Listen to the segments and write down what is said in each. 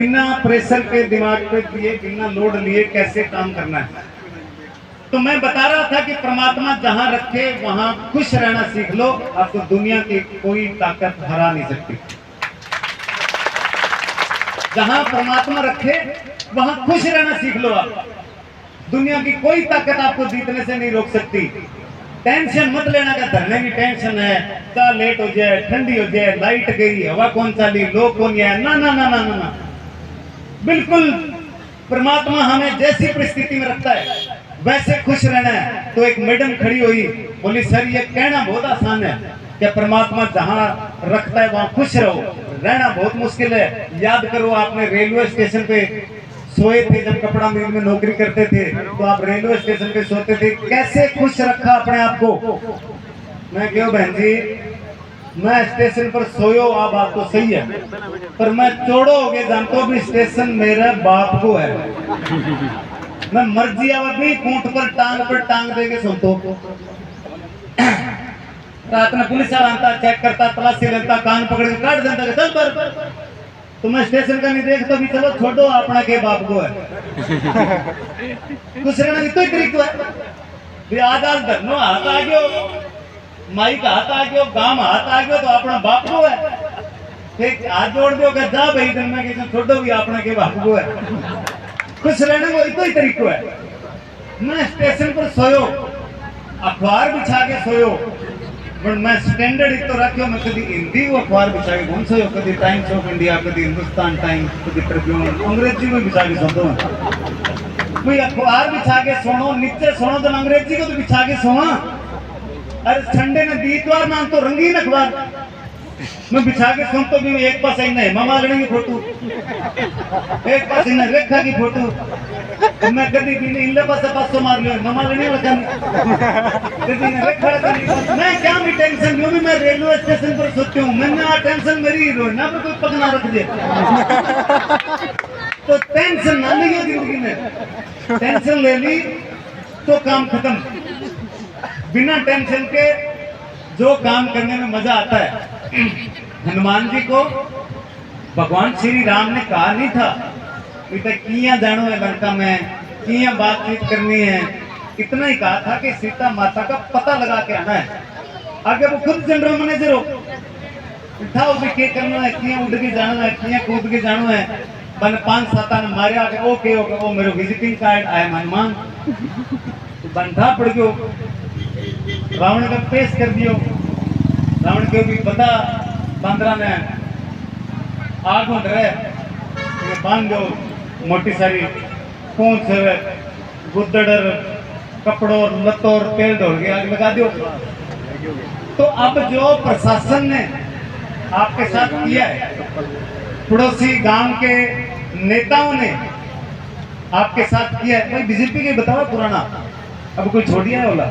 बिना प्रेशर के दिमाग पे दिए, बिना लोड लिए कैसे काम करना है। तो मैं बता रहा था कि परमात्मा जहां रखे वहां खुश रहना सीख लो, आपको दुनिया की कोई ताकत हरा नहीं सकती। जहां परमात्मा रखे वहां खुश रहना सीख लो आप, दुनिया की कोई ताकत आपको जीतने से नहीं रोक सकती। टेंशन मत लेना का धरने की टेंशन है, चाह लेट हो जाए, ठंडी हो जाए, लाइट गई, हवा कौन चाली, लोग कौन है, ना ना ना ना ना ना। बिल्कुल परमात्मा हमें जैसी परिस्थिति में रखता है वैसे खुश रहना है। तो एक मैडम खड़ी हुई, बोली सर ये कहना बहुत आसान है कि परमात्मा जहां रखता है वहां खुश रहो, रहना बहुत मुश्किल है। याद करो आपने रेलवे स्टेशन पे सोए थे, जब कपड़ा मिल में नौकरी करते थे तो आप रेलवे स्टेशन पे सोते थे, कैसे खुश रखा अपने आप को। मैं क्यों बहन जी, मैं स्टेशन पर सोयो आ बात तो सही है, पर मैं चोड़ो हो गए जानतो भी स्टेशन मेरा बाप को है। मैं मर्जी आवा भी पूंठ पर टांग दे के सुनतो। रात में पुलिस वाला आता, चेक करता, तलाशी लेता, कान पकड़ के काट देता कि चल पर तो मैं स्टेशन का नहीं देखता भी, चलो छोड़ो अपना के बाप को है। कुछ रहना तो तरीका है। आज आज धरनो हाथ आ गयो, माई का हाथ आ गयो, गांव हाथ आ गयो तो अपना बाप को है। फिर हाथ जोड़ दो कि जा भाई दिन में किसी छोड़ो भी अपना के बाप को है। खुश रहने को इतो ही तरीको है। मैं स्टेशन पर सोयो, अखबार बिछा के सोयो, पर मैं स्टैंडर्ड एक तो रखियो, मैं कभी हिंदी वो अखबार बिछा के कौन सोयो, कभी टाइम्स ऑफ इंडिया, कभी हिंदुस्तान टाइम्स, कभी ट्रिब्यून, अंग्रेजी में बिछा के सोतो। कोई अखबार बिछा के सोनो, नीचे सोनो तो अंग्रेजी को तो बिछा के सोना। अरे संडे ने दीतवार नाम तो रंगीन अखबार मैं बिछा के सुन तो भी एक पास नहीं मामा लड़ने की फोटो, एक पास इन्हें रेखा की फोटो, तो मैं कभी भी नहीं इल्ले पास मार लियो मामा लड़ने वाला कभी इन्हें रेखा लगा। मैं क्या भी टेंशन क्यों भी मैं रेलवे स्टेशन पर सोती हूँ, मैंने आ टेंशन मेरी ना पे कोई पग ना रख दे। तो टेंशन ना लियो जिंदगी में, टेंशन ले ली तो काम खत्म। बिना टेंशन के जो काम करने में मजा आता है। हनुमान जी को भगवान श्री राम ने कहा नहीं था किया जानो है लंका में, किया बातचीत करनी है, इतना ही कहा था कि सीता माता का पता लगा के आना है। आगे वो खुद जनरल मैनेजर हो उठाओ भी के करना है, किया उड़ के जाना है, किया कूद के जाना है। बन 5-7 ने मारे आगे ओके ओके वो मेरे विजिटिंग कार्ड आया हनुमान तो बंधा पड़ गयो, रावण का पेश कर दियो। रावण के भी पता बांद्रा ने आग में डरे बांध दो, मोटी सारी पूंछ गुद्दड़ कपड़ों लत्तों और तेल ढोल के आग लगा दो। तो अब जो प्रशासन ने आपके साथ किया है, पड़ोसी गांव के नेताओं ने आपके साथ किया है, भाई बीजेपी के बताओ पुराना अब कोई छोड़ दिया है बोला।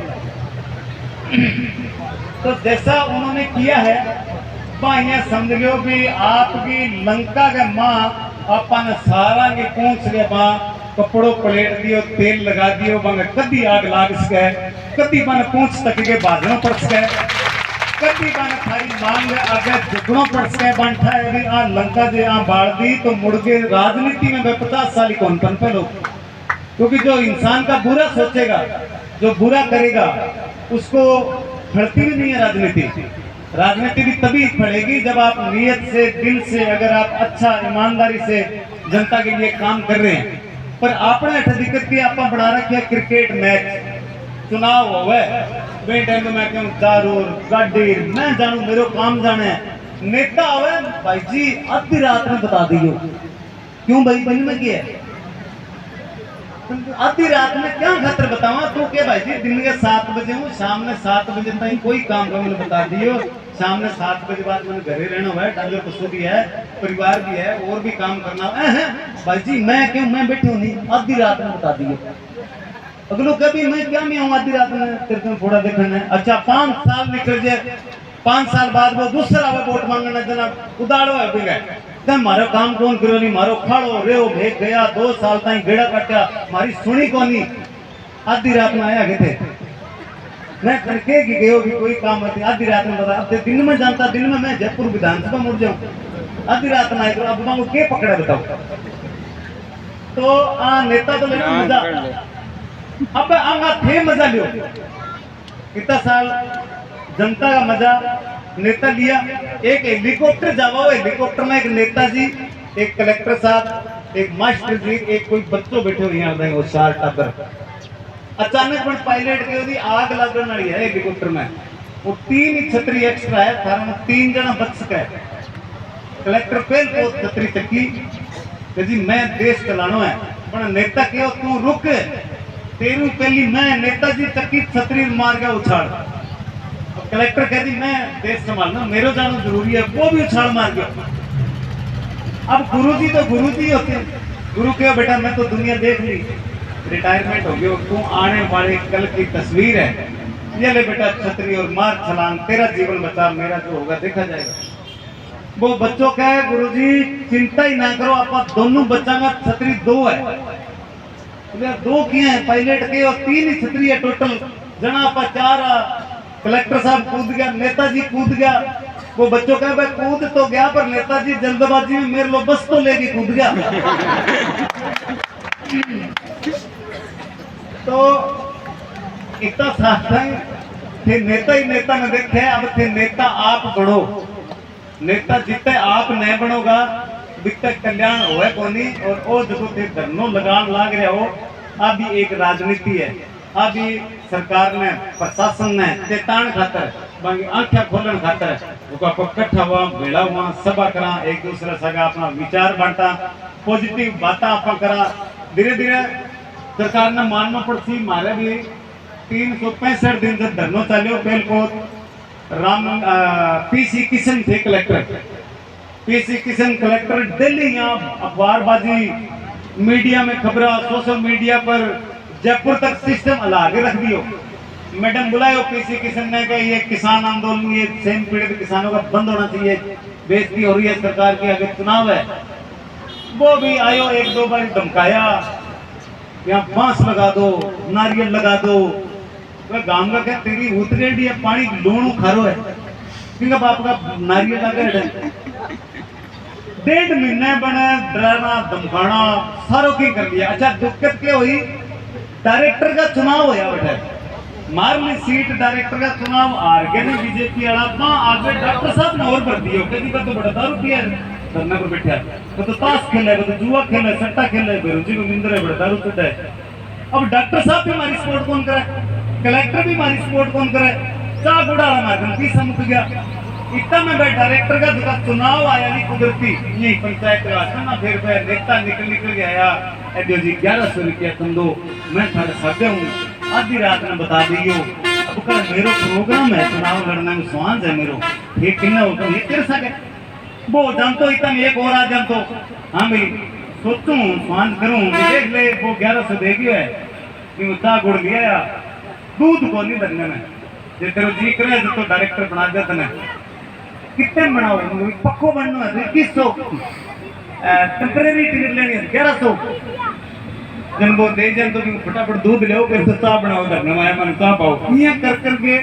तो जैसा उन्होंने किया है वह समझ लो भी आपकी लंका के माँ अपन सारा की पूछ के माँ कपड़ों पलेट दियो, तेल लगा दियो, बंग कभी आग लाग सके, कभी बन पूछ तक के बाजरों पड़ सके, कभी बन थारी मांग आगे झुकड़ों पड़ सके। बनता है भी आ लंका जे आ बाढ़ दी तो मुड़ के राजनीति में 50 साल कौन पनपे लोग, क्योंकि जो इंसान का बुरा सोचेगा, जो बुरा करेगा उसको फलती भी नहीं है राजनीति। राजनीति भी तभी फलेगी जब आप नियत से, दिल से, अगर आप अच्छा ईमानदारी से जनता के लिए काम कर रहे हैं। पर आपने दिक्कत की आप बना रखे है क्रिकेट मैच, चुनाव हो गए टाइम तो मैं कहूँ दारू गाड़ी मैं जानू मेरे काम जाने है, नेता हो भाई जी आधी रात में बता दियो क्यों भाई बन में किया आधी रात में क्या खतर बतावा तू के भाई जी दिन के 7 बजे हूँ, शाम में 7 बजे तक कोई काम का मैंने बता दियो, शाम में 7 बजे बाद मैंने घरे रहना हुआ है, डंगर पशु भी है, परिवार भी है, और भी काम करना है। भाई जी मैं क्यों मैं बैठी हूँ नहीं, आधी रात में बता दियो। अगलो कभी मैं क्या मैं हूँ आधी रात में तेरे को थोड़ा देखना है। अच्छा 5 साल निकल जाए, 5 साल बाद वो दूसरा वोट मांगना जना उदाड़ो है भी गए मारो काम कौन करो नहीं, मारो खाड़ो रेओ भेग गया 2 साल तक गेड़ा काटा मारी सुनी कोनी, आधी रात में आया थे मैं करके कि गयो कि कोई काम है आधी रात में बता, अब दिन में जानता, दिन में मैं जयपुर विधानसभा मुड़ जाऊं, आधी रात में आए अब को के पकड़ा बताओ। तो नेता तो लेना मजा, अब आगा थे मजा लियो, इतना साल जनता का मजा नेता लिया। एक हेलीकॉप्टर जावा हो, हेलीकॉप्टर में एक नेताजी, एक कलेक्टर साहब, एक मास्टर जी, एक कोई बच्चों बैठे हुए यहाँ वो 4 टाबर। अचानक पर पायलट के ओदी आग लगने वाली है हेलीकॉप्टर में, वो 3 ही छतरी एक्स्ट्रा है, थारा में 3 जना बच सके। कलेक्टर पहल को छतरी चक्की कि जी मैं देश चलाना है, पर नेता क्यों तू रुक, तेरू पहली मैं नेताजी चक्की छतरी मार के उछाड़। अब कलेक्टर कहती मैं देश संभालना, मेरे जाना जरूरी है, वो भी उछाड़ मार गया। अब गुरुजी तो गुरुजी होते हैं, गुरु क्यों बेटा मैं तो दुनिया देख ली, रिटायरमेंट हो गया, तू आने वाले कल की तस्वीर है, ये ले बेटा छतरी और मार छलांग, तेरा जीवन बचा, मेरा जो होगा देखा जाएगा। वो बच्चों का है गुरुजी चिंता ही ना करो, आप दोनों बच्चा का छतरी 2 है, 2 किए हैं पायलट के और 3 ही छतरी है टोटल, जना आप 4। कलेक्टर साहब कूद गया, नेताजी कूद गया। वो बच्चों का भाई कूद तो गया पर नेताजी जल्दबाजी में मेरे लो बस तो लेके कूद गया। तो इतना साथ थे नेता ही नेता ने देखे, अब थे नेता आप बनो, नेता जितने आप नहीं बनोगा बिकते कल्याण होए कोनी। और वो जो थे धरनो लगान लाग रहे हो, अभी एक राजनीति है, अभी सरकार ने प्रशासन ने चेतान खातर बाकी आंखें खोलन खातर इकट्ठा हुआ, भेड़ा हुआ, सभा करा, एक दूसरे सगा अपना विचार बांटा, पॉजिटिव बातें आप करा। धीरे धीरे सरकार ने मानना पड़ती, मारे भी 365 दिन से धरनो चलो। पहल को राम पीसी किशन थे collector, PC Kishan collector Delhi यहाँ अखबारबाजी मीडिया में खबर, सोशल मीडिया पर जयपुर तक सिस्टम अला के रख दियो। मैडम बुलायो पीसी किशन ने कहा ये किसान आंदोलन, ये सेम पीड़ित किसानों का बंद होना चाहिए, बेइज्जती हो रही है सरकार की, आगे चुनाव है। वो भी आयो, 1-2 बार धमकाया, यहाँ बांस लगा दो, नारियल लगा दो। गांव का क्या तेरी उतरेडी है, पानी लोणू खारो है, क्योंकि बाप का नारियल लगा है। 1.5 महीने बने डराना धमकाना सारों की कर लिया। अच्छा दिक्कत क्या हुई, डायरेक्टर का चुनाव होया बेटा, मारली सीट डायरेक्टर का चुनाव हार गए नहीं बीजेपी वाला, आगे डॉक्टर साहब ने और भर दियो कभी तो बड़ा दारू पिया धरने पर बैठा, तो ताश खेला है, तो जुआ खेला है, सट्टा खेला है, बेरोजी को निंद्रा है, बड़ा दारू पीता है। अब डॉक्टर साहब भी हमारी सपोर्ट कौन करे, कलेक्टर भी हमारी सपोर्ट कौन करे, चाह बुढ़ा हमारे की समझ गया। इतना में भाई डायरेक्टर का चुनाव आया नहीं कुदरती, यही पंचायत राज में ना, फिर भाई नेता निकल गया, एडियो जी 1100 रुपया तुम दो, मैं थारे साथे हूँ, आधी रात में बता दियो। अब कल मेरो प्रोग्राम है, चुनाव लड़ने में स्वांस है मेरो, ये कितना होता है, ये तेरे सके वो जानतो, इतना एक और आ जानतो, हाँ भाई सोचूं स्वांस करूं, देख ले वो 1100 दे गया है, कि चाह गुड़ लिया दूध को नहीं धरने में, जे तेरे जी करे तो डायरेक्टर बना देते ना, कितने बनाओ पक्को बनना है 2100, टेम्परेरी टिकट लेनी है 1100, जन वो दे जन तो फटाफट दूध ले फिर तो चाह बनाओ धरने में, मन चाह पाओ। ये कर करके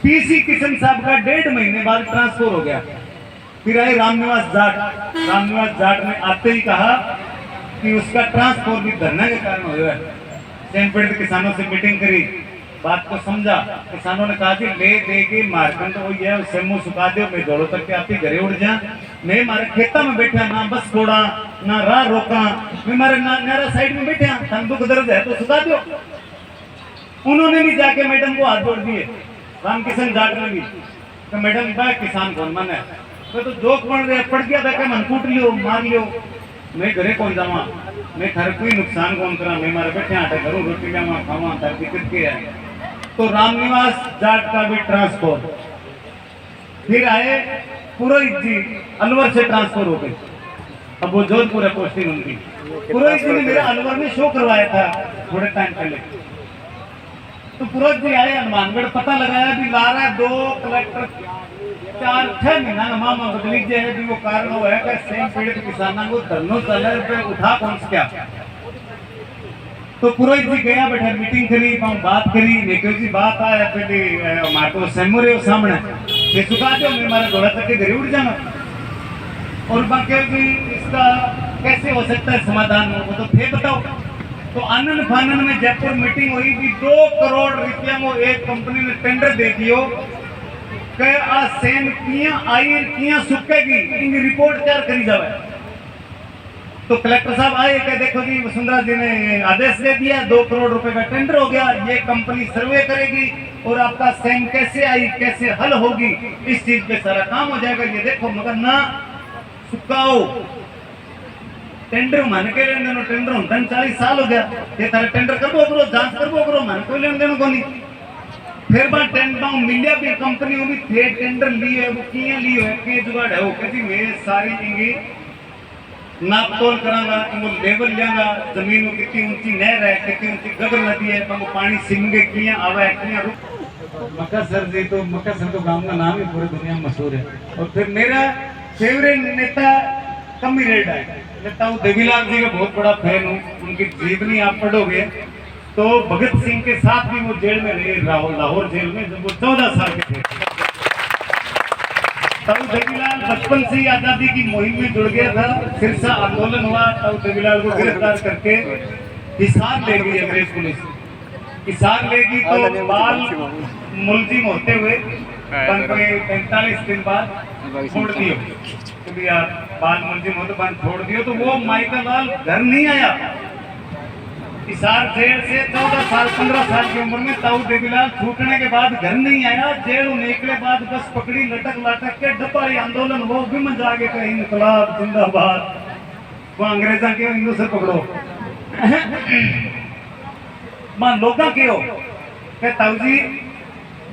पीसी किशन साहब का 1.5 महीने बाद ट्रांसफर हो गया। फिर आए रामनिवास जाट, रामनिवास जाट ने आते ही कहा कि उसका ट्रांसफर भी धरने के कारण हुआ है। सेम पीड़ित किसानों से मीटिंग करी, बात को समझा, किसानों ने कहा कि ले दे के मारकंड तो वही है, उससे मुंह सुखा दो, मैं जोड़ो तक के आप ही घरे उड़ जा, मैं मारे खेता में बैठा ना बस छोड़ा ना राह रोका, मैं मारे नारा साइड में बैठा, तन दुख दर्द है तो सुखा दो। उन्होंने भी जाके मैडम को हाथ जोड़ दिए, रामकिशन जाट ने भी, तो मैडम बा किसान कौन मन है, तो जोक बन रहे पड़ गया था, मन कूट लियो मार लियो, मैं घरे कौन जावा, मैं थारे कोई नुकसान कौन करा, मैं मारे बैठे आटे करूँ, रोटी लावा खावा, तार दिक्कत क्या है। तो रामनिवास जाट का भी ट्रांसफर, फिर आए पुरोहित जी अलवर से ट्रांसफर हो गए, अब वो जोधपुर है पोस्टिंग उनकी। पुरोहित जी ने मेरा अलवर में शो करवाया था थोड़े टाइम पहले, तो पुरोहित जी आए हनुमानगढ़, पता लगाया भी ला रहा है 2 कलेक्टर 4-6 महीना मामा बदली जाए भी, वो कारण वो है कि सेम पीड़ित किसानों को धरनों चले पे उठा कौन से क्या तो पुरोहित जी गया बैठा मीटिंग करी बात करी देखो जी बात आया पहले मार को सेमुरे सामने ये सुखा दो मैं मारे घोड़ा तक के घरे उड़ जाना और बाकी जी इसका कैसे हो सकता है समाधान वो तो थे बताओ। तो आनंद फानन में जयपुर मीटिंग हुई कि 2 करोड़ रुपया में एक कंपनी ने टेंडर दे दियो कि आ सेम किया आई किया सुकेगी इनकी रिपोर्ट तैयार करी जावे। तो कलेक्टर साहब आए कि देखो जी वसुंधरा जी ने आदेश दे दिया 2 करोड़ रुपए का टेंडर हो गया, ये कंपनी सर्वे करेगी और आपका सेम कैसे आई कैसे हल होगी इस चीज पे सारा काम हो जाएगा। ये देखो मगर ना सुकाओ टेंडर मन के लेन देनो टेंडर होता 40 साल हो गया ये तारा टेंडर करबो करो जांच करबो करो मन कोई लेन देनो कोनी। फिर बार टेंडर मिलिया भी कंपनी भी थे टेंडर लिए वो किया लिए है के जुगाड़ है वो कहती मैं सारी इंगी नाप तोल करांगा इनको लेवल लियांगा जमीन में कितनी ऊंची नहर है कितनी ऊंची गगर नदी है पंगो पानी सिमगे किया आवा है किया मक्का सर जी तो मक्का सर तो गांव का नाम ही पूरी दुनिया में मशहूर है। और फिर मेरा फेवरेट नेता कमी रेड है नेता देवीलाल जी का बहुत बड़ा फैन हूँ, उनकी जीवनी आप पढ़ोगे तो भगत सिंह के साथ भी वो जेल में रहे लाहौर जेल में जब वो 14 साल के थे। तब देवीलाल बचपन से ही आजादी की मुहिम में जुड़ गया था, सिरसा आंदोलन हुआ तब देवीलाल को गिरफ्तार करके हिसार ले गई अंग्रेज पुलिस। हिसार ले गई तो बाल मुलजिम होते हुए 45 दिन बाद छोड़ दियो तो यार बाल मुलजिम हो तो बंद छोड़ दियो तो वो माइकल लाल घर नहीं आया। हिसार जेल से 14 साल 15 साल की उम्र में ताऊ देवीलाल छूटने के बाद घर नहीं आया। जेल निकले बाद बस पकड़ी लटक लाटक के डपाई आंदोलन वो भी मन जागे का इनकलाब जिंदाबाद वो अंग्रेजा के हिंदू से पकड़ो मां लोगा के हो के ताऊ जी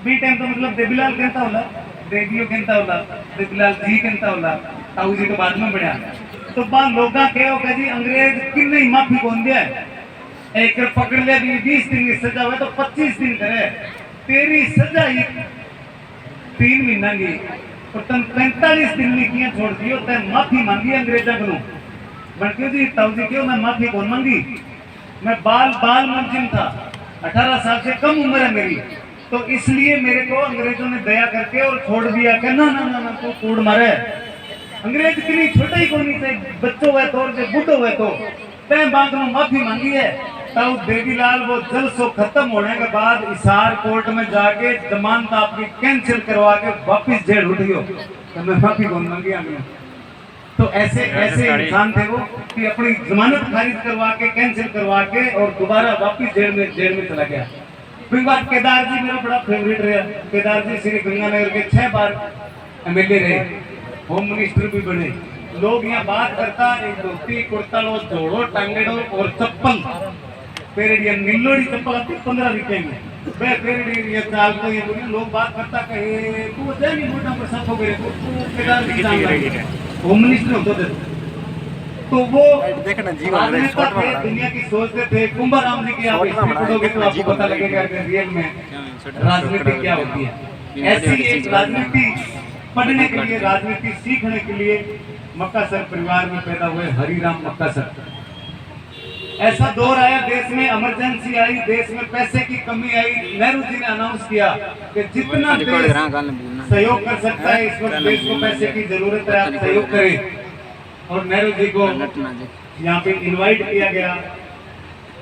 बी टाइम तो मतलब देवीलाल कहता होला देवियो कहता होला देवीलाल जी कहता होला ताऊ जी तो बाद में बढ़िया तो बा लोगा के हो के जी अंग्रेज किन्ने माफी कौन दिया एक पकड़ लिया 20 दिन की सजा हुआ तो 25 दिन करे तेरी सजा ही 3 महीना की और तुम 45 दिन में किया छोड़ दियो ते माफी मांगी अंग्रेजा को बल्कि जी ताऊ जी क्यों मैं माफी कौन मांगी मैं बाल मुलजिम था 18 साल से कम उम्र है मेरी तो इसलिए मेरे को अंग्रेजों ने दया करके और छोड़ दिया कि ना ना ना, ना तो कूड़ मारे अंग्रेज के लिए छोटा ही कौन से बच्चों हुए तो और बुढ़ो हुए तो तय बात में माफी मांगी है। तब देवीलाल वो जलसो खत्म होने के बाद हिसार कोर्ट में जाके जमानत आपकी कैंसिल करवा के वापिस जेल उठ गयो तो मैं माफी कौन मांगी हमने। तो ऐसे इंसान थे वो कि अपनी जमानत खारिज करवा के कैंसिल करवा के और दोबारा वापिस जेल में चला गया। फिर बात केदार जी मेरा बड़ा फेवरेट रहा। केदार जी श्री गंगानगर के 6 बार एमएलए रहे, होम मिनिस्टर भी बने। लोग यहाँ बात करता एक धोती कुर्ता लो जोड़ो टांगेड़ो और चप्पल पेरेडिया नीलोड़ी चप्पल आती 15 रुपए में पेरेडिया चाल को ये बोली लोग बात करता कहे तू जानी मोटा पर साफ हो गए तो केदार जी होम मिनिस्टर होते थे तो वो देखना जीवन दुनिया की सोचते थे। कुंभाराम जी की आप हिस्ट्री पढ़ोगे तो आपको पता लगेगा रियल में राजनीति क्या होती है। ऐसी एक राजनीति पढ़ने के लिए राजनीति सीखने के लिए मक्का सर परिवार में पैदा हुए हरिराम मक्का सर। ऐसा दौर आया देश में इमरजेंसी आई देश में पैसे की कमी आई नेहरू जी ने अनाउंस किया कि जितना देश सहयोग कर सकता है इस वक्त देश को पैसे की जरूरत है आप सहयोग करें और नेहरू जी को यहाँ पे इनवाइट किया गया।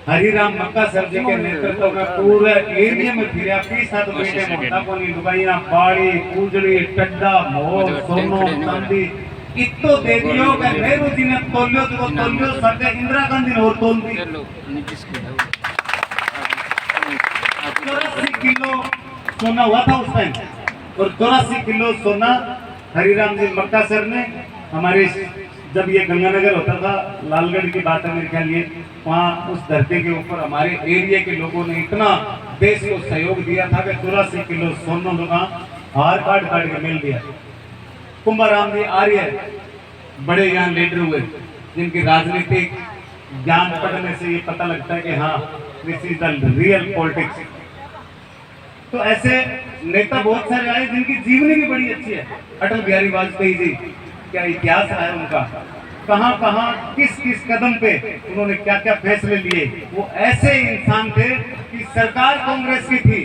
हरिराम मक्का सर जी के नेतृत्व में पूरे एरिया में फिर साथ बेटे मोटा को नहीं दुकाइयां बाड़ी पूजड़ी टड्डा मोर सोनो चांदी इतो दे दियो कि नेहरू जी ने तोलियो तो तोलियो साथे इंदिरा गांधी ने और तोल दी 84 किलो सोना हुआ था उस टाइम और 84 किलो सोना हरिराम जी मक्का सर ने हमारे जब ये गंगानगर होता था लालगढ़ की बात है मेरे ख्याल ये वहाँ उस धरती के ऊपर हमारे एरिया के लोगों ने इतना देश को सहयोग दिया था कि 84 किलो सोना लोग हार काट के मिल दिया। कुंभाराम जी आर्य बड़े यहाँ लीडर हुए जिनकी राजनीतिक ज्ञान पढ़ने से ये पता लगता है कि हाँ this is the real politics. तो ऐसे नेता बहुत सारे आए जिनकी जीवनी भी बड़ी अच्छी है। अटल बिहारी वाजपेयी जी क्या इतिहास रहा है उनका, कहाँ कहाँ किस किस कदम पे उन्होंने क्या क्या फैसले लिए। वो ऐसे इंसान थे कि सरकार कांग्रेस की थी,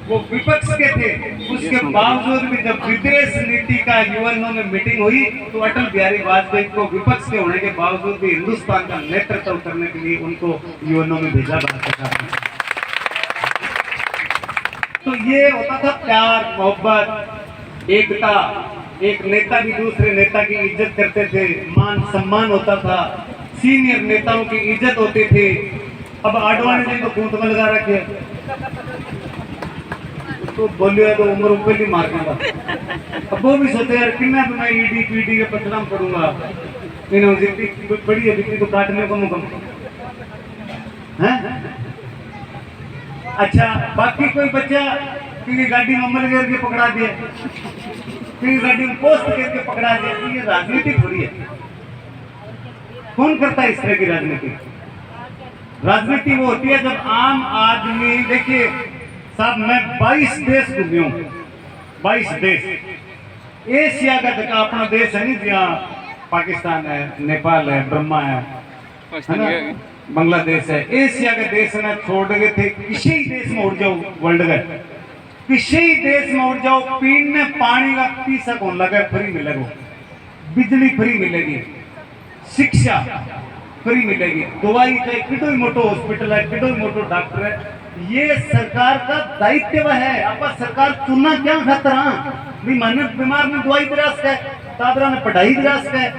वो विपक्ष के थे, उसके बावजूद भी जब विदेश नीति का यूएनओ में मीटिंग हुई तो अटल बिहारी वाजपेयी को विपक्ष के होने के बावजूद भी हिंदुस्तान का नेतृत्व करने के लिए उनको यूएनओ में भेजा भारत सरकार ने। तो ये होता था प्यार, मोहब्बत, एकता। एक नेता भी दूसरे नेता की इज्जत करते थे, मान सम्मान होता था, सीनियर नेताओं की इज्जत होती थी। अब आडवाणी जी तो खूंट में लगा रखे, तो बोलिए तो उम्र ऊपर ही मारना था। अब वो भी सोचे यार किन्ना तो मैं ईडी पीडी के बदनाम करूंगा, इन्होंने जितनी बड़ी है जितनी तो काटने को मुकम है। अच्छा, बाकी कोई बच्चा किसी गाड़ी में अमल करके पकड़ा दिया, किसी गाड़ी में पोस्ट करके पकड़ा दिया, तो ये राजनीति थोड़ी है। कौन करता है इस तरह की राजनीति? राजनीति वो होती है जब आम आदमी, देखिए साहब मैं 22 देश घूमी हूँ, 22 देश। एशिया का जगह अपना देश है नहीं, जहाँ पाकिस्तान है, नेपाल है, ब्रह्मा है ना, बांग्लादेश है। एशिया के देश ना छोड़ गए थे, किसी देश में उड़ जाओ वर्ल्ड का, किसी देश में उड़ जाओ, पीने पानी का पीसा कौन लगा, फ्री मिलेगा, बिजली फ्री मिलेगी, शिक्षा फ्री मिलेगी, दवाई चाहे कितों मोटो हॉस्पिटल है, कितों मोटो डॉक्टर है। ये सरकार का दायित्व है। आप सरकार चुनना क्या खतरा भी, मन बीमार में दवाई दिरास है, तादरा ने पढ़ाई दिरास है,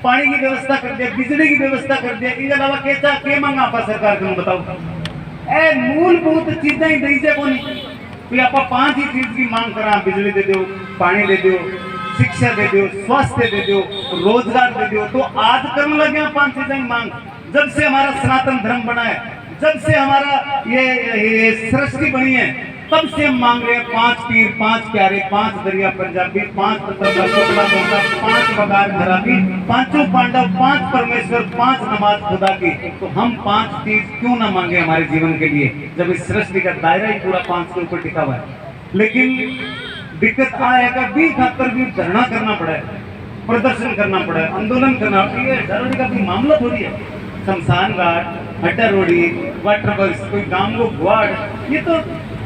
पानी की व्यवस्था कर दिया, बिजली की व्यवस्था कर दिया, इसके अलावा कैसा क्या मांगा आप सरकार को बताओ। ए मूलभूत चीजें ही दीजिए को नहीं, आप 5 ही चीज की मांग करा, बिजली दे दो, पानी दे दो, शिक्षा दे दो, स्वास्थ्य दे दो, रोजगार दे दो। तो आज करने लगे 5 चीजें की मांग। जब से हमारा सनातन धर्म बना है, जब से हमारा ये सृष्टि बनी है, तब से हम मांग रहे हैं 5 पीर, 5 प्यारे, 5 दरिया पंजाबी, 5 शुक्ला 5 बगार धराबी, 5 पांडव, 5 परमेश्वर, 5 नमाज खुदा की। तो हम 5 चीज क्यों ना मांगे हमारे जीवन के लिए, जब इस सृष्टि का दायरा ही पूरा 5 के ऊपर टिका हुआ है। लेकिन दिक्कत आएगा भी, खाकर भी धरना करना पड़ा है, प्रदर्शन करना पड़ा है, आंदोलन करना पड़ा है। डरोड़ी का भी मामला थोड़ी है। शमशान घाट, हड्डा रोड़ी, वाटर वर्क्स, कोई गांव को गुआड़, ये तो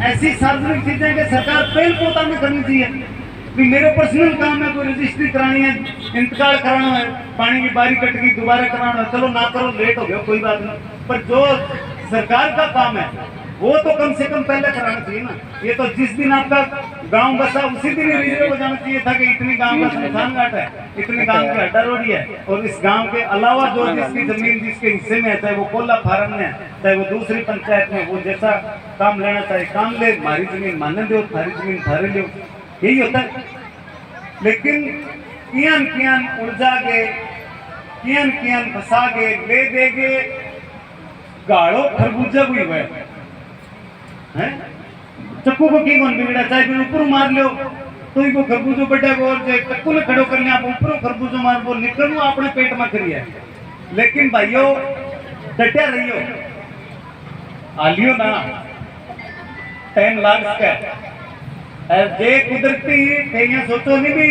ऐसी सार्वजनिक चीजें कि सरकार पहल पोता में करनी चाहिए। मेरे पर्सनल काम है, कोई रजिस्ट्री करानी है, इंतकाल कराना है, पानी की बारी कट गई दोबारा कराना है, चलो ना करो, लेट हो गया कोई बात नहीं, पर जो सरकार का काम है वो तो कम से कम पहले कराना चाहिए ना। ये तो जिस दिन आपका गांव बसा उसी दिन रिजर्व हो जाना चाहिए था कि इतनी गांव का शमशान घाट है, इतनी गांव की हड्डा रोड़ी है, और इस गांव के अलावा जो जिसकी जमीन जिसके हिस्से में है, चाहे वो कोला फार्म में है, चाहे वो दूसरी पंचायत में, वो जैसा काम लेना चाहे काम ले, हमारी जमीन मानने दो, थारी जमीन थारे लो, यही होता है। लेकिन कियान कियान उलझा के, कियान कियान फंसा के ले देगे, गाड़ो खरबूजा भी हुए हैं, चक्कू को की कौन बिगड़ा, चाहे फिर ऊपर मार लो तो ही वो खरबूजो बढ़ा को, और चक्कू ने खड़ो कर लिया, आप ऊपर खरबूजो मार वो निकलू अपने पेट में करिए। लेकिन भाइयों डटिया रहियो, आलियो ना, टाइम लाग सके जे कुदरती कहीं सोचो नहीं भी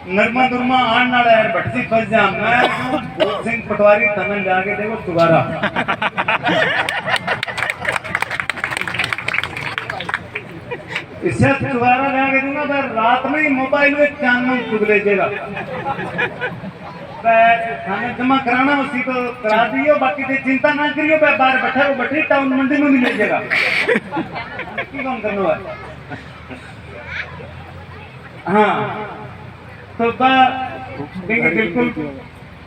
नरमा दुरमा आन नाला यार भटसी फंस जा। मैं भूत सिंह पटवारी तनन जाके देखो चुगारा इससे चुगारा जाके दूंगा, मैं रात में ही मोबाइल में चांदन चुग लीजिएगा, खाना जमा कराना उसी को करा दियो, बाकी तो चिंता ना करियो, बाहर बैठा हो बैठे टाउन मंडी में भी लीजिएगा, कौन करना है। हाँ तो बिल्कुल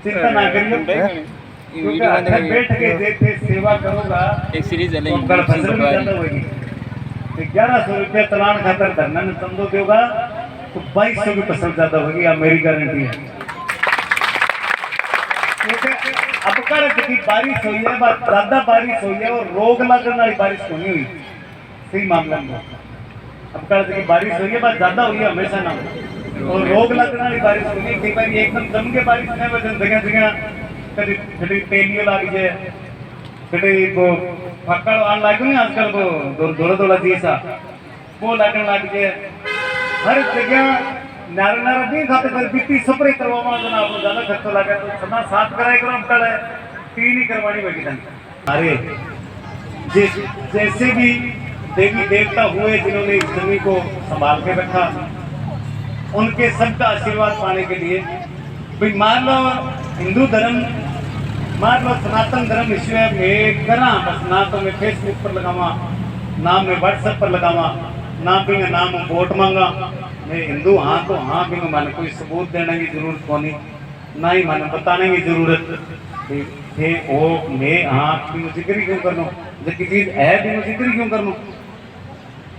चिंता ना करियो, बैठ के देखे सेवा करूंगा, एक सीरीज है 1100 रुपया चलान खातर धरना में समझो देगा तो 2200 की फसल ज्यादा होगी, आप मेरी गारंटी है। अब की बारिश हुई है, ज्यादा बारिश हुई है और रोग लगने वाली बारिश नहीं हुई, सही मामला में अब की बारिश हुई है, बात ज्यादा हुई है हमेशा ना, और रोग लगने वाली बारिश हुई है। कई बार एकदम जम के बारिश नहीं वजह जगह जगह कभी तेलियो लग जाए, कभी वो फक्कड़ आन लगे नहीं, आजकल वो धोला धोला जैसा वो लगने लग जाए, हर जगह नारा नारा नहीं खाते पर बीती स्प्रे करवावा जना आपको ज्यादा खर्चा लगा तो सदा साफ कराए करो पड़ा है 3 ही करवानी होगी धन। अरे जैसे भी देवी देवता हुए जिन्होंने इस जमीन को संभाल के रखा, उनके सबका आशीर्वाद पाने के लिए भाई मान लो हिंदू धर्म, मान लो सनातन धर्म विषय में करा बस ना तो मैं फेसबुक पर लगावा, ना मैं व्हाट्सएप पर लगावा, ना भी नाम वोट मांगा, मैं हिंदू हाँ तो हाँ भी मन कोई सबूत देने की जरूरत को नहीं, ना ही मन बताने की जरूरत थे वो मैं हाँ भी जिक्र क्यों करना, जब की चीज है भी जिक्र क्यों करना।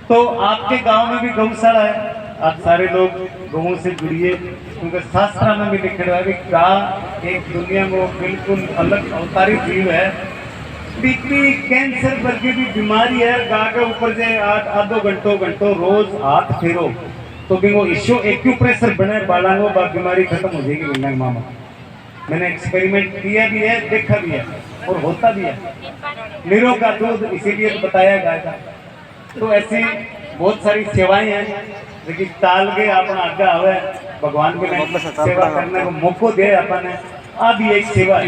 तो आपके गांव में भी गौशाला है, आप सारे लोग गौों से जुड़िए, क्योंकि शास्त्र में भी लिखा हुआ है कि गाय एक दुनिया में वो बिल्कुल अलग अवतारी जीव है। बीपी कैंसर वर्गी भी बीमारी है, गाय के ऊपर से आधो घंटों रोज हाथ फेरो तो भी वो इश्यू एक्यूप्रेशर बने बालांगो बा बीमारी खत्म हो जाएगी। मिलने मामा मैंने एक्सपेरिमेंट किया भी है, देखा भी है और होता भी है। नीरो का दूध इसीलिए तो बताया गाय का। तो ऐसी बहुत सारी सेवाएं हैं लेकिन ताल के अपना आज्ञा हुआ भगवान के सेवा करने को मौको दे अपन अब ये एक सेवा है।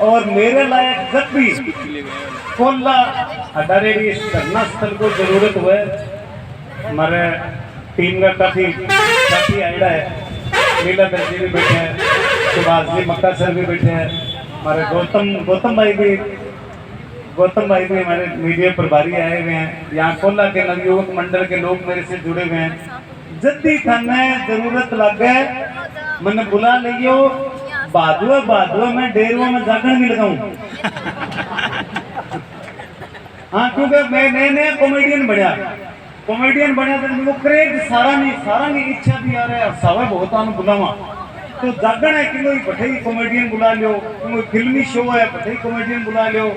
और मेरे लायक जब भी कोल्ला अडारेडी धरना स्थल को जरूरत हुए, हमारे टीम का काफी आइडा है, लीला दर्जी भी बैठे हैं, सुभाष जी मक्का सर भी बैठे हैं, हमारे गौतम भाई भी हमारे मीडिया प्रभारी आए हुए हैं, यहाँ कोल्ला के नवयुवक मंडल के लोग मेरे से जुड़े हुए हैं। जल्दी थाने जरूरत लग गए मैंने बुला लियो, बादुआ मैं डेरुआ में जागरण भी लगाऊं। हाँ क्योंकि मैं नया कॉमेडियन बनया तो वो क्रेज सारा नहीं इच्छा भी आ रहा है सवा बहुत आने बुलावा तो जागरण है कि कोई बठे कॉमेडियन बुला लियो, कोई फिल्मी शो है बठे कॉमेडियन बुला लियो,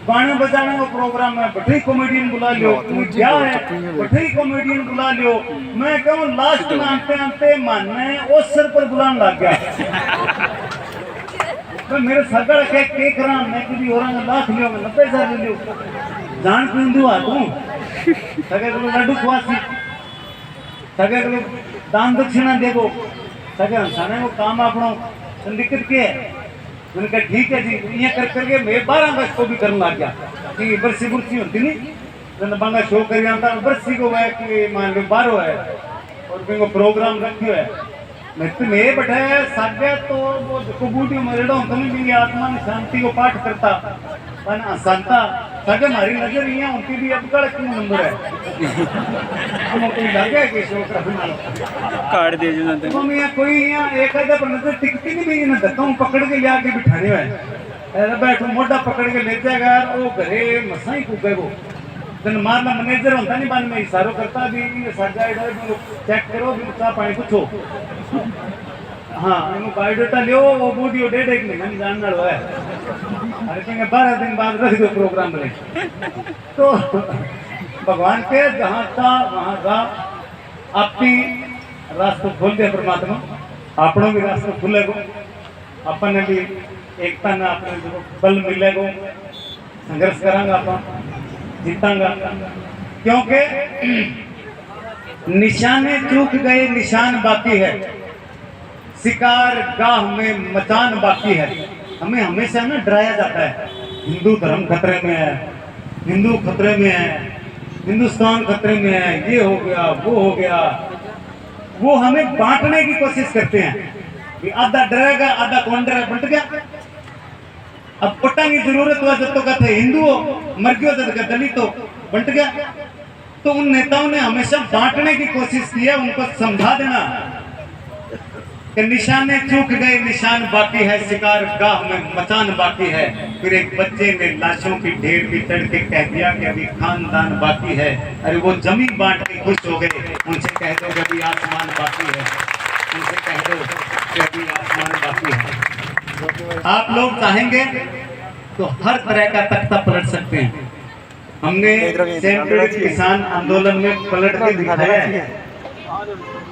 गाने बजाने का प्रोग्राम है बठे कॉमेडियन बुला लियो, कोई ब्याह है बठे कॉमेडियन बुला लियो। मैं कहूँ लास्ट में आते मानने उस सर पर बुलाने लग गया। तो मेरे सगड़ के करा मैं कभी और लाख लियो 90,000 ले लियो जान पिंदू आ तू सगे को लड्डू खुआसी सगे को दान दक्षिणा देगो सगे हंसाने को काम अपनो दिक्कत के है। मैंने कहा ठीक है जी ये कर करके मैं 12 अगस्त को भी करने लग गया कि बरसी बुरसी होती नहीं तो बांगा शो कर आता बरसी को है कि मान लो 12 है और को प्रोग्राम रखियो है मैं बैठा सागे तो वो कबूटी मरेड़ा होता नहीं भी आत्मा में शांति को पाठ करता संता सगे हमारी नजर यहाँ उनकी भी अब कड़ क्यों नंबर है कोई लगे कि शो कार्ड दे तो मैं यहाँ कोई यहाँ एक आधा पर नजर टिकती नहीं भी ना धक्का पकड़ के ले आके बिठाने हुए बैठो मोटा पकड़ के ले जाएगा वो घरे मसा ही कूदे वो दिन मारना मैनेजर होता नहीं बाद में इशारों करता भी चेक करो भी चाह पानी पूछो हाँ इनको बायोडाटा लियो वो बूढ़ी 1.5 महीना नहीं जानना है अरे कहेंगे 12 दिन बाद रख दो प्रोग्राम बने। तो भगवान के जहाँ था वहाँ का आपकी रास्ता खोल दिया परमात्मा, अपनों भी रास्ता खुलेगो, अपन भी एकता ना अपने बल मिलेगो, संघर्ष करांगा अपन जीतांगा क्योंकि निशाने चूक गए निशान बाकी है, शिकार गाह में मचान बाकी है। हमें हमेशा ना डराया जाता है हिंदू धर्म खतरे में है, हिंदू खतरे में है, हिंदुस्तान खतरे में है, ये हो गया वो हो गया। वो हमें बांटने की कोशिश करते हैं कि आधा डरेगा आधा कौन डरे बंट गया। अब पट्टा की जरूरत हुआ जब तो कहते हिंदू हो मर गयो जब दलित हो बंट गया। तो उन नेताओं ने हमेशा बांटने की कोशिश की है, उनको समझा देना कि निशाने चूक गए निशान बाकी है, शिकार गाह में मचान बाकी है। फिर एक बच्चे ने लाशों की ढेर पे चढ़ के कह दिया कि अभी खानदान बाकी है। अरे वो जमीन बांट के खुश हो गए, उनसे कह दो कि अभी आसमान बाकी है, उनसे कह दो कि अभी आसमान बाकी है। आप लोग चाहेंगे तो हर तरह का तख्ता पलट सकते हैं। हमने सेंट्रल किसान आंदोलन में पलट के दिखाया है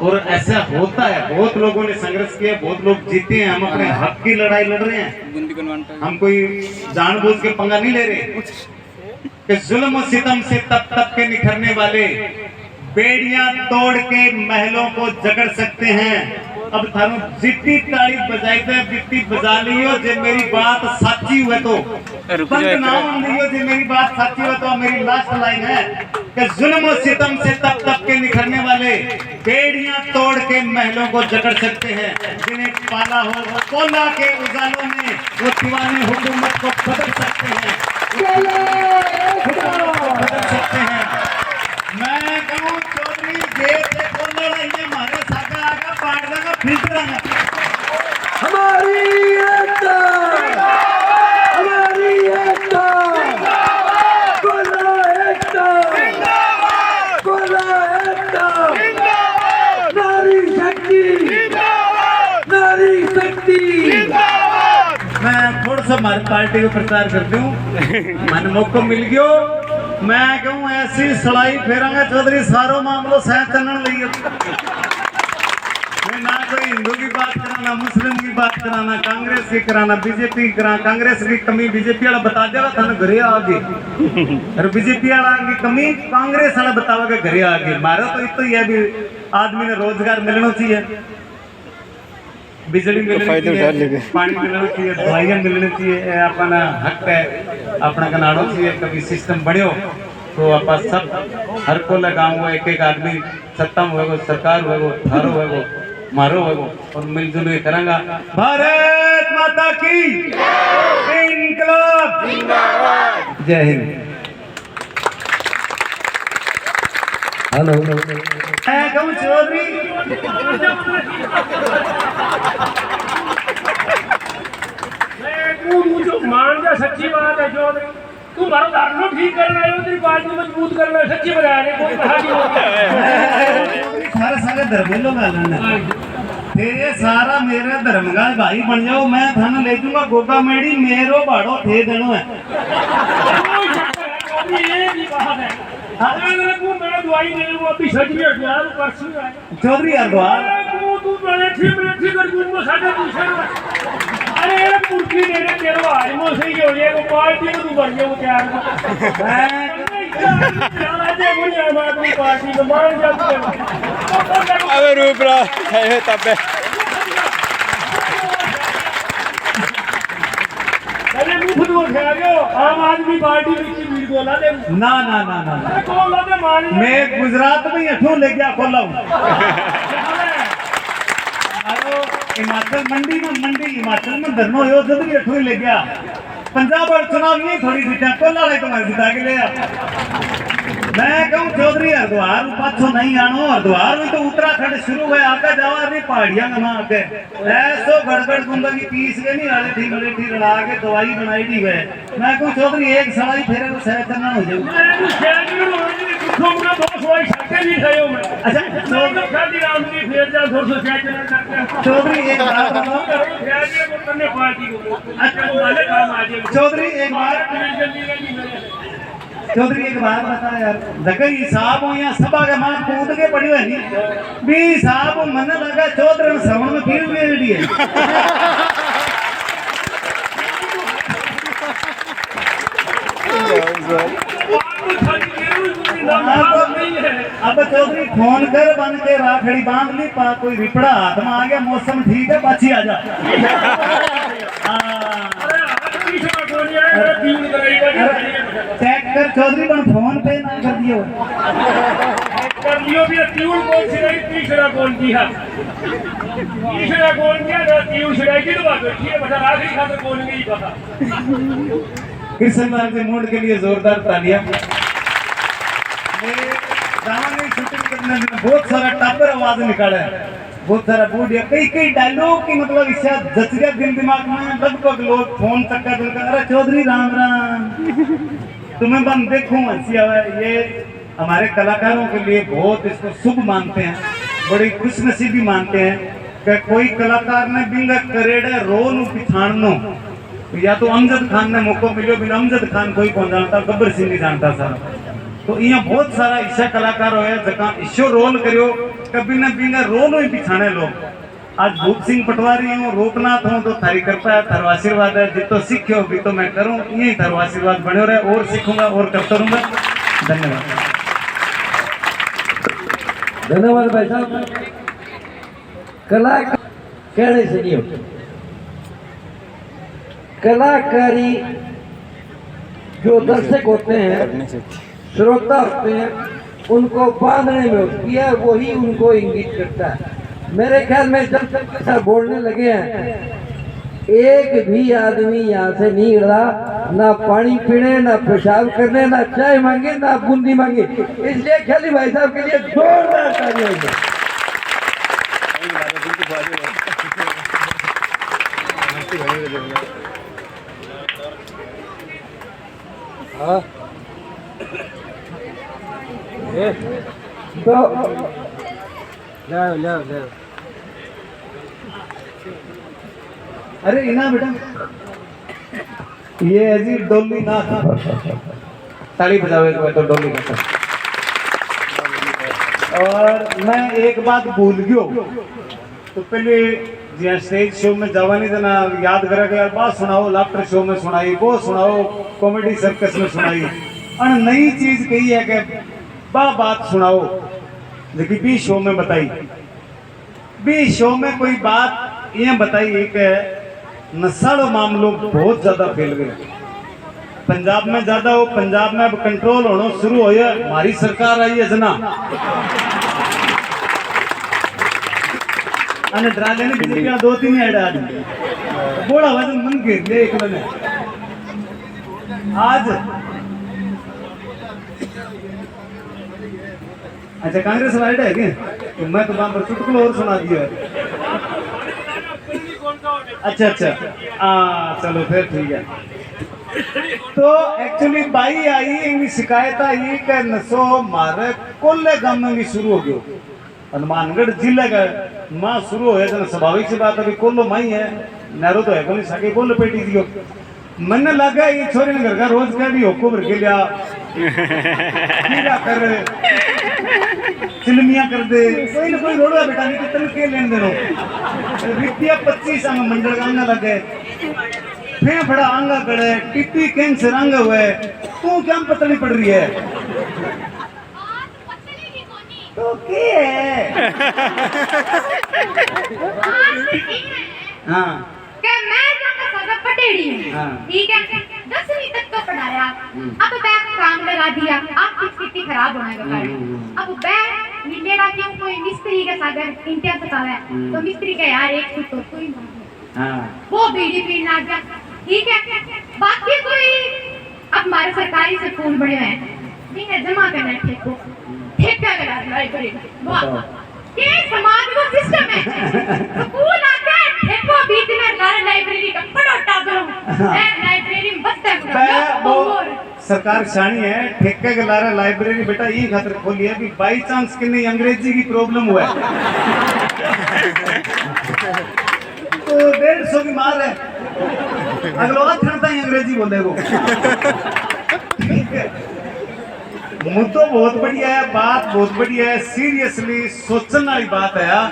और ऐसा होता है। बहुत लोगों ने संघर्ष किया, बहुत लोग जीते हैं। हम अपने हक की लड़ाई लड़ रहे हैं, हम कोई जानबूझ के पंगा नहीं ले रहे कि जुल्म और सितम से तप तप के निखरने वाले बेड़ियां तोड़ के महलों को जगड़ सकते हैं। अब थानू जितनी ताली बजाई दे जितनी बजा लियो जे मेरी बात सच्ची हुए तो बंद नाम लियो जे मेरी बात सच्ची हुए तो मेरी लास्ट लाइन है कि जुल्म और सितम से तप तप के निखरने वाले बेड़ियां तोड़ के महलों को जकड़ सकते हैं। जिन्हें पाला हो वो कोला के उजालों में वो दीवानी हुकूमत को बदल सकते हैं, बदल सकते हैं। मैं कहूँ चौधरी जेल से कोला नहीं हमारे साका आगा पाट देगा फिल्टर हमारी एकता, हमारी एकता, कोला एकता, कोला एकता, नारी शक्ति, नारी शक्ति। मैं थोड़ा सा हमारी पार्टी को प्रचार करती हूँ, मन मौका मिल गयो। मैं कहूँ ऐसी सलाई फेरांगा चौधरी सारो मामलो सह चलन लइए। मैं ना कोई हिंदू की बात कराना, मुस्लिम की बात कराना, कांग्रेस की कराना, बीजेपी की कराना। कांग्रेस की कमी बीजेपी वाला बता देगा थाने घरे आगे, और बीजेपी वाला की कमी कांग्रेस वाला बताओगे घरे आगे। मारो तो इतना ही है भी आदमी ने रोजगार मिलना चाहिए, बिजली मिलनी चाहिए, पानी मिलना चाहिए, दवाइयाँ मिलनी चाहिए, अपना हक है अपना कनाड़ो चाहिए। कभी सिस्टम बढ़ियो तो आप सब हर को लगाऊंगा, एक एक आदमी सत्ता में होगा, सरकार होगा, थारो होगा, मारो होगा और मिलजुल के करेंगा। भारत माता की इनकलाब जिंदाबाद, जय हिंद। हेलो मैं कहूँ चौधरी जो मान जा सच्ची बात है चौधरी, तू मारो धारणा ठीक करना है, तेरी पार्टी मजबूत करना है, सच्ची बता रहे कोई कहा नहीं होगा। सारा सारे धर्मेलो में आना तेरे सारा मेरा धर्मगा भाई बन जाओ। मैं थाना ले दूंगा गोगा मेड़ी मेरो बाड़ो थे देनो है। मैं दवाई दे वो अभी सच में हटवा परसों है चौधरी अरद्वार तू बैठी कर गुनको साढ़े दूसरे। अरे ये कुर्सी दे दे तेरे आज मो सही हो जाए वो पार्टी में तू बन गया वो तैयार मैं पार्टी में मान जाती है। अबे रूप रहा है तब पहले मुफ्त वो खा गयो आम आदमी पार्टी में की भीड़ बोला दे ना ना ना ना अरे कौन लाते मान मैं गुजरात में अठो ले गया खोला हूँ। हिमाचल मंडी हिमाचल में धर्मो हो जब भी अठो ले गया। पंजाब और चुनाव ये थोड़ी सीटें कोला ले तुम्हारे जिता के ले। मैं कहूँ चौधरी हरिद्वार पाछो नहीं आनो, हरिद्वार में तो उत्तराखंड शुरू हुआ आगे जावा अरे पहाड़ियां में आके ऐसो गड़बड़ जिंदगी पीस के नहीं आले ठीक मेरे ठीक लड़ा के दवाई बनाई दी है। मैं कहूँ चौधरी एक सलाई फेरे को सहज करना हो जाए। अच्छा चौधरी एक बात बताओ चौधरी एक बात बता यार जगह हिसाब हो या सभा के मां कूद के पड़ी है नहीं भी हिसाब मन लगा चौधरी श्रवण में भीड़ रेडी है। अब चौधरी फोन कर बन के राखड़ी बांध ली पा कोई रिपड़ा हाथ में आ गया मौसम ठीक है पाछी आ जा। चेक कर चौधरी पर फोन पे ना कर दियो कर लियो भी तीन कौन सी रही तीसरा कौन किया ना तीन सिराई की तो बात बैठी है बता राखड़ी खाते कौन नहीं पता। कृष्ण लाल के मूड के लिए जोरदार तालियां। शूटिंग करने में बहुत सारा टापर आवाज निकाला है, बहुत सारा बूढ़ कई कई डायलॉग की मतलब इससे जच गया दिल दिमाग में। लगभग लोग फोन तक का दिल अरे चौधरी राम राम तुम्हें बन देखूं हंसी आवा। ये हमारे कलाकारों के लिए बहुत इसको शुभ मानते हैं, बड़ी खुशनसीबी मानते हैं कि कोई कलाकार ने बिंगा करेड़े रोल पिछाड़नो या तो अमजद खान ने मौका मिलो बिना अमजद खान कोई कौन जानता, गब्बर सिंह नहीं जानता सर। तो यहाँ बहुत सारा ऐसा कलाकार होया जहाँ इशो रोल करियो कभी न बिना रोल ही पिछाने लोग। आज भूप सिंह पटवारी हूँ रोकनाथ हूँ तो थारी कृपा है थारो आशीर्वाद है जितो सीखो भी तो मैं करूँ यही थारो आशीर्वाद बने रहे और सीखूंगा और करता रहूंगा। धन्यवाद। धन्यवाद भाई साहब। कला कहने से नहीं होती, कलाकारी जो दर्शक होते हैं, श्रोता होते हैं, उनको बांधने में होती है, वही उनको इंगित करता है। मेरे ख्याल में जब तक के साथ बोलने लगे हैं, एक भी आदमी यहाँ से नहीं रहा, ना पानी पीने, ना पेशाब करने, ना चाय मांगे, ना बूंदी मांगे। इसलिए खाली भाई साहब के लिए जोरदार तालियां होगी। हाँ तो ले अरे इना बेटा, ये है जी डोली ना, ताली बजाओ एक बार तो डोली का। और मैं एक बात भूल गयो, तो पहले जी स्टेज शो में जवानी देना याद करा के यार बात सुनाओ, लाफ्टर शो में सुनाई, वो सुनाओ, कॉमेडी सर्कस में सुनाई, और नई चीज कही है कि बात सुनाओ, लेकिन बी शो में बताई, बी शो में कोई बात ये बताई कि नस्ल मामलों बहुत ज्यादा फैल गए पंजाब में, ज्यादा हो पंजाब में अब कंट्रोल होना शुरू हो गया। हमारी सरकार आई है जना अने डरा लेने बीजेपी 2-3 ऐड आ बोला वजन मन के ले एक मैंने आज। अच्छा कांग्रेस वाइड है क्या? तो मैं तो वहां पर चुटकुला और सुना दिया। अच्छा चलो फिर ठीक है। तो एक्चुअली बाई आई इनकी शिकायत आई कि नशो मारे कोल्ले गांव में भी शुरू हो गयो, हनुमानगढ़ जिले का माँ शुरू हो जाए। स्वाभाविक सी बात अभी कोल्लो माई है, नहरो तो है कोई सके कोल्लो पेटी दियो। मन लगा ये छोरे ने घर का रोज का भी होको भर के लिया कर फिल्मियां कर दे, कोई ना कोई रोड़ा बेटा नहीं तो के लेन देनो रुपया 25 अंग मंडल का आंगा लगे, फेफड़ा आंगा गड़े, टिप्पी कैंसर आंगा हुए, तू क्या पतली पड़ रही है तो क्या है? हाँ मैं जाकर पटेड़ी हूँ, ठीक है, 10वीं तक तो पढ़ाया, अब बैग काम लगा दिया, आपकी स्थिति खराब होने का कारण। अब बैग मेरा क्यों कोई मिस्त्री के साथ इंटर तक है, तो मिस्त्री का यार एक तो कोई वो बीड़ी पीने आ गया, ठीक है। बाकी कोई अब हमारे सरकारी से फोन बड़े हैं, ठीक है, जमा करना है ठेको, ठेका करा लाइब्रेरी, वाह ये समाज का सिस्टम है। स्कूल आके ठेको बीच में लाइब्रेरी का पढ़ो टाबरो, लाइब्रेरी में बस्ता वो सरकार शानी है, ठेके के लारे लाइब्रेरी बेटा ये खातिर खोली है कि बाई चांस कि नहीं अंग्रेजी की प्रॉब्लम हुआ है तो 150 की मार है, अगला ठंडा ही अंग्रेजी बोले वो। ठीक है, मुद्दा बहुत बढ़िया है, बात बहुत बढ़िया है, सीरियसली सोचने वाली बात है यार।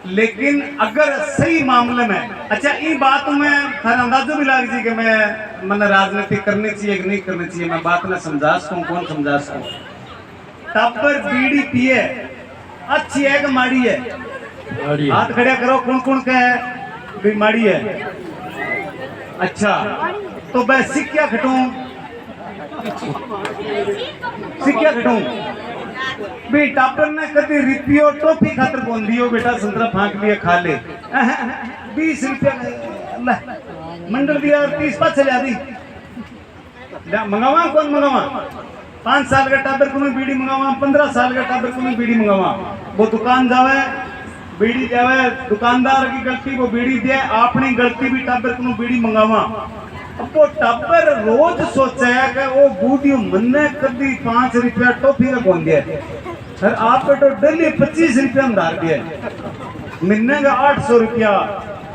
लेकिन अगर सही मामले में, अच्छा ये बात में हर अंदाजो भी लाग जी कि मैंने राजनीति करनी चाहिए कि नहीं करनी चाहिए, मैं बात में समझा सकूं, कौन समझा सकूं। टापर बीड़ी पिए अच्छी है कि माड़ी है? हाथ खड़े करो, कौन कौन का है भी माड़ी है? अच्छा तो मैं सिक्किया खटूं, सिक्किया खटूं भी टापर ने कभी रिपियो टोपी खातर कौन दियो बेटा, संतरा फांक लिया खा ले 20 रुपया मंडल दिया और 30 पास चले आदि मंगावा, कौन मंगावा? 5 साल का टाबर को मैं बीड़ी मंगावा, 15 साल का टाबर को मैं बीड़ी मंगावा। वो दुकान जावे बीड़ी जावे, दुकानदार की गलती वो बीड़ी दे, अपनी गलती भी टाबर को बीड़ी मंगावा। अब वो टाबर रोज सोचा है कि वो बूढ़ी मन्ने कभी 5 रुपया टॉफी का कौन दिया, सर आप तो डेली 25 रुपया में डाल दिया, महीने का 800 रुपया,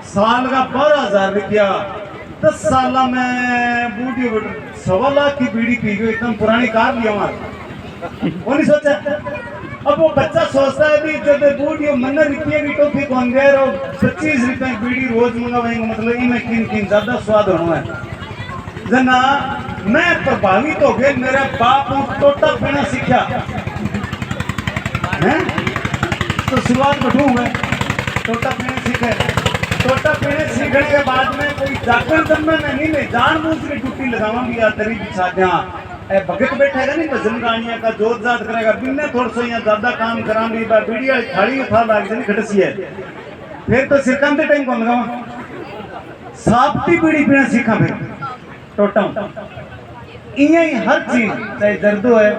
साल का 12,000 रुपया, 10 साल में बूढ़ी 1.25 लाख की बीड़ी पी गई, एकदम पुरानी कार लिया वहां, वो नहीं सोचा। अब वो बच्चा सोचता है भी जब बूढ़ी मन रुपये की टॉफी कौन दे रहा, 25 रुपये की बीड़ी रोज मंगावेंगे, मतलब इनमें किन ज्यादा स्वाद होना है जना। मैं प्रभावित हो गया, मेरा बाप टोटा पीना सीखा है, तो शुरुआत बैठू मैं टोटा पीने सीखे। टोटा पीने सीखने के बाद में कोई जाकर जब मैं नहीं मैं जानबूझ के टूटी लगाऊंगी या तरी बिछा जहाँ भगत बैठेगा नहीं भजन गानिया का जोत जात करेगा बिन्ने थोड़ा सो यहाँ ज्यादा काम करा ली बीड़ी थाली उठा लाग जानी खटसी है फिर तो सिरकंदे टाइम कौन लगावा साफ्ती बीड़ी पीना सीखा फिर टोटा इं ही हर चीज चाहे दर्दो है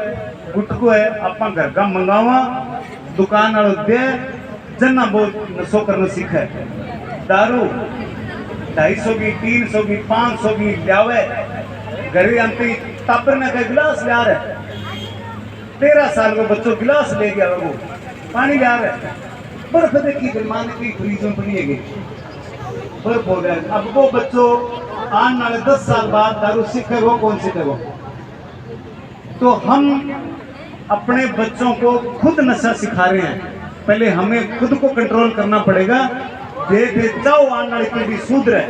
गुटको है अपना घर का मंगावा दुकान वालों दे जना बहुत नशो करना सीखा है दारू 250 की 300 की 500 की लियावे घरे आते टापर ने का गिलास लिया रहे 13 साल को बच्चों गिलास ले गया वो पानी लिया रहे बर्फ देखी मान की फ्रीज में पड़ी है बर्फ हो गया अब वो बच्चों आने वाले 10 साल बाद दारू सीखेगा कौन सीखेगा तो हम अपने बच्चों को खुद नशा सिखा रहे हैं पहले हमें खुद को कंट्रोल करना पड़ेगा दे जाओ आने वाली पीढ़ी सुधरे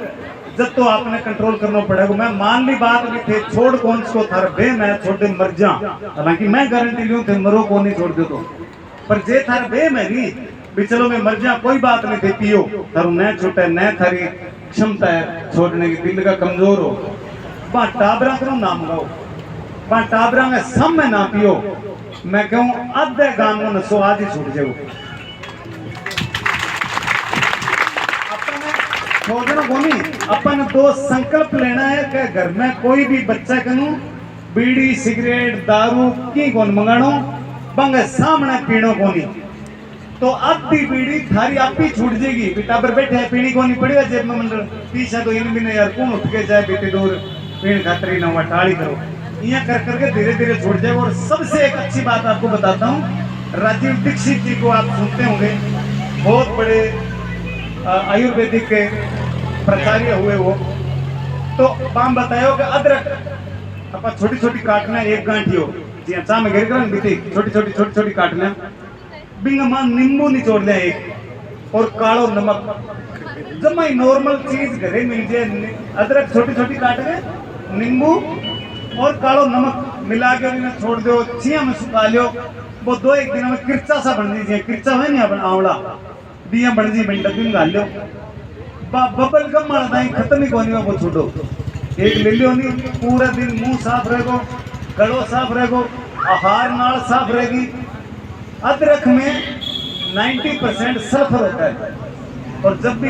जब तो आपने कंट्रोल करना पड़ेगा मैं मान ली बात भी थे छोड़ कौन को थार बे मैं छोड़ दे मर जा हालांकि मैं गारंटी लूं थे मरो को नहीं छोड़ दो तो पर जे थार बे मैं नहीं भी चलो मैं मर जा कोई बात नहीं थे पियो थारू न छूटे न थारी क्षमता है छोड़ने की दिल का कमजोर हो बा टाबरा करो नाम गाओ बा टाबरा में सब में ना पियो मैं कहूं आधे गांव में नशो आज ही छूट जाओ छोड़ना कोनी अपन दो संकल्प लेना है कि घर में कोई भी बच्चा कनु बीड़ी सिगरेट दारू की कौन मंगाणो बंग सामने पीणो कोनी तो आधी बीड़ी थारी आप ही छूट जाएगी बेटा पर बैठे है पीड़ी कोनी पड़ी है जेब में मंडल पीछा तो इन भी नहीं यार कौन उठ के जाए बेटे दूर पीण खातरी ना हुआ टाड़ी करो ये कर करके धीरे धीरे छूट जाएगा और सबसे एक अच्छी बात आपको बताता हूँ राजीव दीक्षित जी को आप सुनते होंगे बहुत बड़े आयुर्वेदिक के प्राचार्य हुए वो तो पाम बतायो कि अदरक अपा छोटी छोटी काटना एक गांठी हो जी चा में घेर कर बीती छोटी छोटी काटना बिंग मान नींबू निचोड़ लिया एक और कालो नमक जब मैं नॉर्मल चीज घरे मिल जाए अदरक छोटी छोटी काट के नींबू और कालो नमक मिला के उन्हें छोड़ दो छिया में सुखा लियो वो 2-1 दिन में किरचा सा बन दीजिए किरचा है नहीं अपन आवड़ा बिया बन जी बन डब्बी में डाल लो बबल कम मारता है खत्म ही कोनी वो छोड़ो एक ले लियो नहीं पूरा दिन मुंह साफ रहेगो गलो साफ रहेगो आहार नाल साफ रहेगी अदरक में 90% सल्फर होता है और जब भी